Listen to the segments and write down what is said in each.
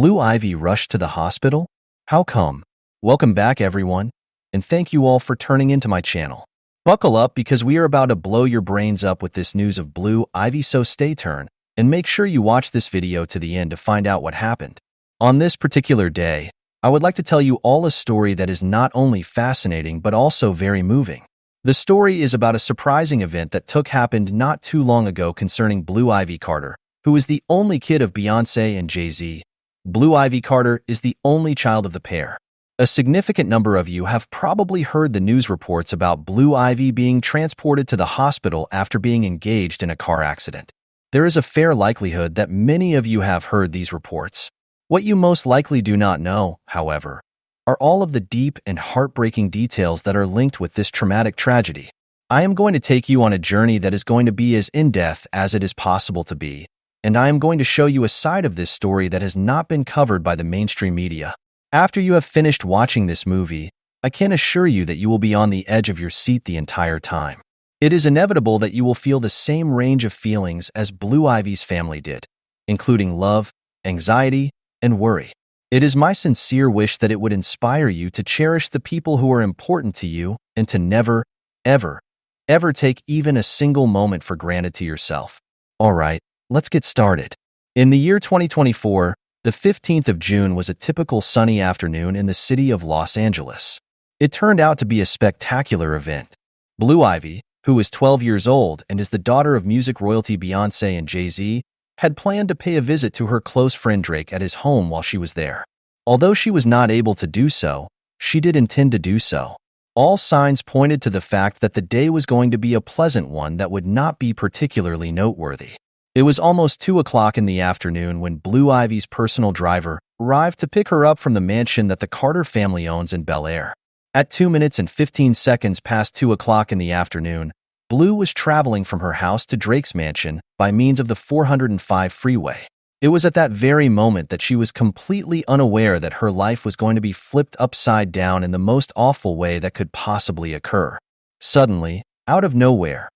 Blue Ivy rushed to the hospital? How come? Welcome back, everyone, and thank you all for turning into my channel. Buckle up because we are about to blow your brains up with this news of Blue Ivy, so stay tuned and make sure you watch this video to the end to find out what happened. On this particular day, I would like to tell you all a story that is not only fascinating but also very moving. The story is about a surprising event that happened not too long ago concerning Blue Ivy Carter, who is the only kid of Beyoncé and Jay-Z. Blue Ivy Carter is the only child of the pair. A significant number of you have probably heard the news reports about Blue Ivy being transported to the hospital after being engaged in a car accident. There is a fair likelihood that many of you have heard these reports. What you most likely do not know, however, are all of the deep and heartbreaking details that are linked with this traumatic tragedy. I am going to take you on a journey that is going to be as in-depth as it is possible to be, and I am going to show you a side of this story that has not been covered by the mainstream media. After you have finished watching this movie, I can assure you that you will be on the edge of your seat the entire time. It is inevitable that you will feel the same range of feelings as Blue Ivy's family did, including love, anxiety, and worry. It is my sincere wish that it would inspire you to cherish the people who are important to you and to never, ever, ever take even a single moment for granted to yourself. All right, let's get started. In the year 2024, the 15th of June was a typical sunny afternoon in the city of Los Angeles. It turned out to be a spectacular event. Blue Ivy, who is 12 years old and is the daughter of music royalty Beyoncé and Jay-Z, had planned to pay a visit to her close friend Drake at his home while she was there. Although she was not able to do so, she did intend to do so. All signs pointed to the fact that the day was going to be a pleasant one that would not be particularly noteworthy. It was almost 2 o'clock in the afternoon when Blue Ivy's personal driver arrived to pick her up from the mansion that the Carter family owns in Bel Air. At 2 minutes and 15 seconds past 2 o'clock in the afternoon, Blue was traveling from her house to Drake's mansion by means of the 405 freeway. It was at that very moment that she was completely unaware that her life was going to be flipped upside down in the most awful way that could possibly occur. Suddenly, out of nowhere,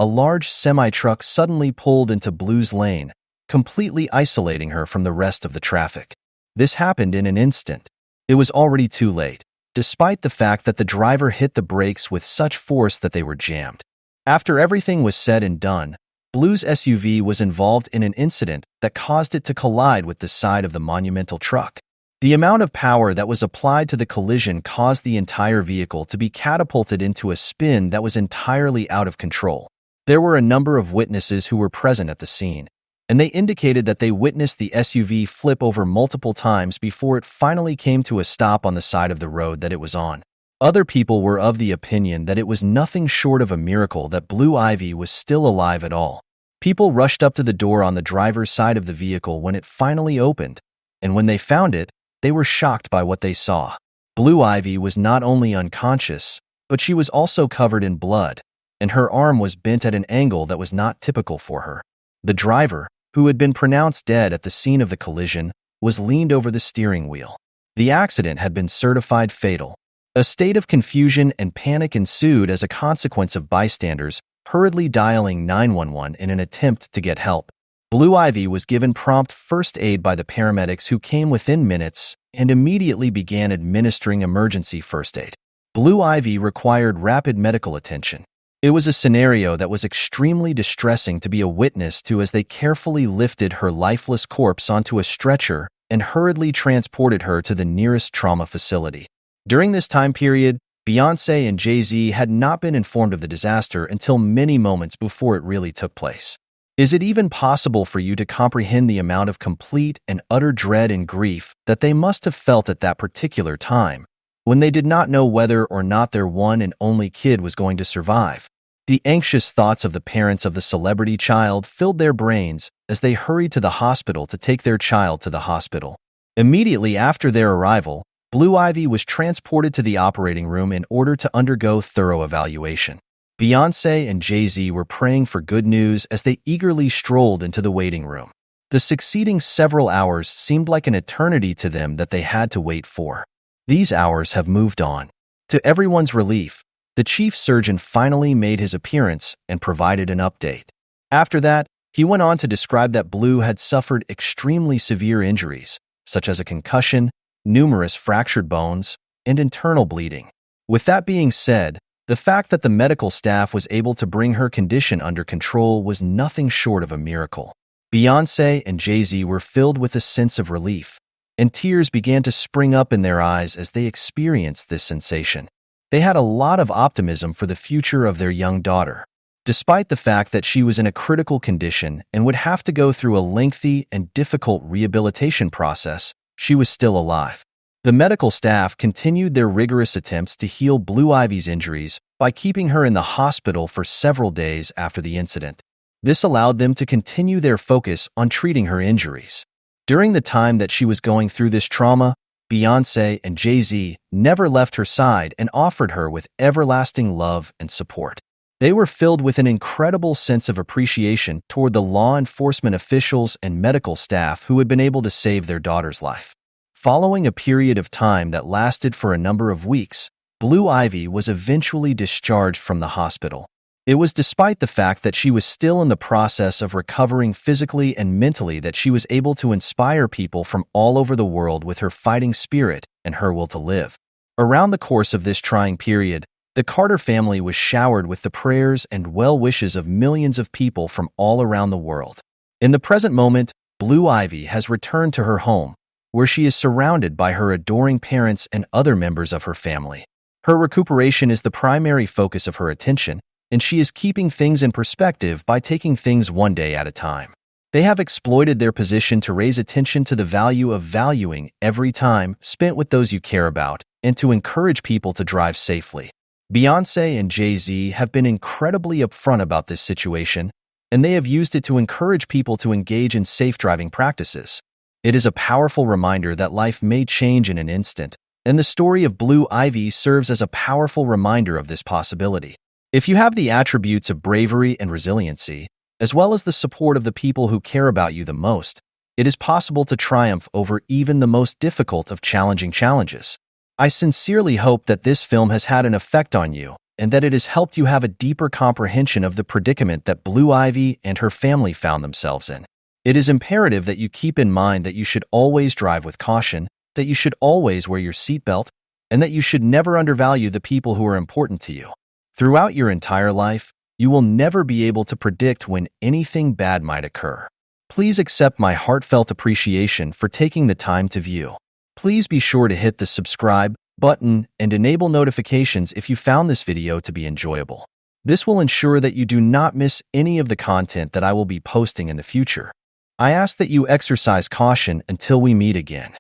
a large semi-truck suddenly pulled into Blue's lane, completely isolating her from the rest of the traffic. This happened in an instant. It was already too late, despite the fact that the driver hit the brakes with such force that they were jammed. After everything was said and done, Blue's SUV was involved in an incident that caused it to collide with the side of the monumental truck. The amount of power that was applied to the collision caused the entire vehicle to be catapulted into a spin that was entirely out of control. There were a number of witnesses who were present at the scene, and they indicated that they witnessed the SUV flip over multiple times before it finally came to a stop on the side of the road that it was on. Other people were of the opinion that it was nothing short of a miracle that Blue Ivy was still alive at all. People rushed up to the door on the driver's side of the vehicle when it finally opened, and when they found it, they were shocked by what they saw. Blue Ivy was not only unconscious, but she was also covered in blood, and her arm was bent at an angle that was not typical for her. The driver, who had been pronounced dead at the scene of the collision, was leaned over the steering wheel. The accident had been certified fatal. A state of confusion and panic ensued as a consequence of bystanders hurriedly dialing 911 in an attempt to get help. Blue Ivy was given prompt first aid by the paramedics who came within minutes and immediately began administering emergency first aid. Blue Ivy required rapid medical attention. It was a scenario that was extremely distressing to be a witness to as they carefully lifted her lifeless corpse onto a stretcher and hurriedly transported her to the nearest trauma facility. During this time period, Beyoncé and Jay-Z had not been informed of the disaster until many moments before it really took place. Is it even possible for you to comprehend the amount of complete and utter dread and grief that they must have felt at that particular time, when they did not know whether or not their one and only kid was going to survive? The anxious thoughts of the parents of the celebrity child filled their brains as they hurried to the hospital to take their child to the hospital. Immediately after their arrival, Blue Ivy was transported to the operating room in order to undergo thorough evaluation. Beyoncé and Jay-Z were praying for good news as they eagerly strolled into the waiting room. The succeeding several hours seemed like an eternity to them that they had to wait for. These hours have moved on. To everyone's relief, the chief surgeon finally made his appearance and provided an update. After that, he went on to describe that Blue had suffered extremely severe injuries, such as a concussion, numerous fractured bones, and internal bleeding. With that being said, the fact that the medical staff was able to bring her condition under control was nothing short of a miracle. Beyoncé and Jay-Z were filled with a sense of relief, and tears began to spring up in their eyes as they experienced this sensation. They had a lot of optimism for the future of their young daughter. Despite the fact that she was in a critical condition and would have to go through a lengthy and difficult rehabilitation process, she was still alive. The medical staff continued their rigorous attempts to heal Blue Ivy's injuries by keeping her in the hospital for several days after the incident. This allowed them to continue their focus on treating her injuries. During the time that she was going through this trauma, Beyoncé and Jay-Z never left her side and offered her with everlasting love and support. They were filled with an incredible sense of appreciation toward the law enforcement officials and medical staff who had been able to save their daughter's life. Following a period of time that lasted for a number of weeks, Blue Ivy was eventually discharged from the hospital. It was despite the fact that she was still in the process of recovering physically and mentally that she was able to inspire people from all over the world with her fighting spirit and her will to live. Around the course of this trying period, the Carter family was showered with the prayers and well wishes of millions of people from all around the world. In the present moment, Blue Ivy has returned to her home, where she is surrounded by her adoring parents and other members of her family. Her recuperation is the primary focus of her attention, and she is keeping things in perspective by taking things one day at a time. They have exploited their position to raise attention to the value of valuing every time spent with those you care about and to encourage people to drive safely. Beyoncé and Jay-Z have been incredibly upfront about this situation, and they have used it to encourage people to engage in safe driving practices. It is a powerful reminder that life may change in an instant, and the story of Blue Ivy serves as a powerful reminder of this possibility. If you have the attributes of bravery and resiliency, as well as the support of the people who care about you the most, it is possible to triumph over even the most difficult of challenging challenges. I sincerely hope that this film has had an effect on you and that it has helped you have a deeper comprehension of the predicament that Blue Ivy and her family found themselves in. It is imperative that you keep in mind that you should always drive with caution, that you should always wear your seatbelt, and that you should never undervalue the people who are important to you. Throughout your entire life, you will never be able to predict when anything bad might occur. Please accept my heartfelt appreciation for taking the time to view. Please be sure to hit the subscribe button and enable notifications if you found this video to be enjoyable. This will ensure that you do not miss any of the content that I will be posting in the future. I ask that you exercise caution until we meet again.